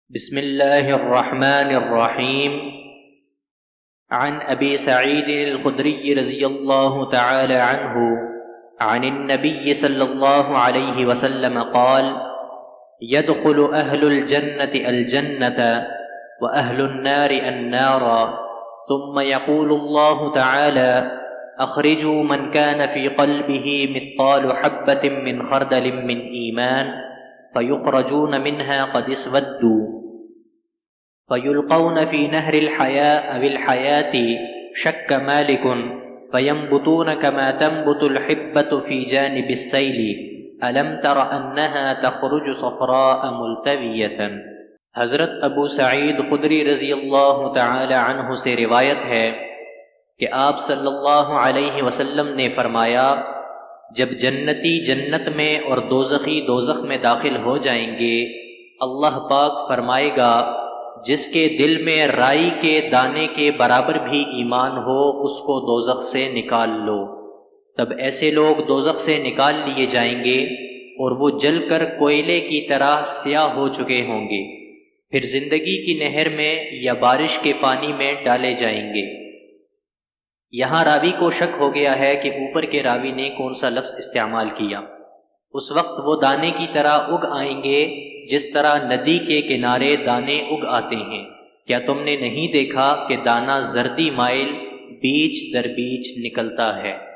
بسم الله الرحمن الرحيم. عن أبي سعيد الخدري رضي الله تعالى عنه عن النبي صلى الله عليه وسلم قال: يدخل أهل الجنة الجنة وأهل النار النار، ثم يقول الله تعالى: أخرجوا من كان في قلبه مثقال حبة من خردل من إيمان، فيخرجون منها قد اسودوا، فيلقون في نهر الحياة أو الحياة شك مالك، فينبتون كما تنبت الحبة في جانب السيل، ألم تر أنها تخرج صفراء ملتوية۔ حضرت ابو سعید خدری رضی اللہ تعالی عنہ سے روایت ہے کہ آپ صلی اللہ علیہ وسلم نے فرمایا، جب جنتی جنت میں اور دوزخی دوزخ میں داخل ہو جائیں گے، اللہ پاک فرمائے گا، جس کے دل میں رائی کے دانے کے برابر بھی ایمان ہو اس کو دوزخ سے نکال لو۔ تب ایسے لوگ دوزخ سے نکال لیے جائیں گے اور وہ جل کر کوئلے کی طرح سیاہ ہو چکے ہوں گے، پھر زندگی کی نہر میں یا بارش کے پانی میں ڈالے جائیں گے۔ یہاں راوی کو شک ہو گیا ہے کہ اوپر کے راوی نے کون سا لفظ استعمال کیا۔ اس وقت وہ دانے کی طرح اگ آئیں گے جس طرح ندی کے کنارے دانے اگ آتے ہیں۔ کیا تم نے نہیں دیکھا کہ دانہ زردی مائل بیچ در بیچ نکلتا ہے؟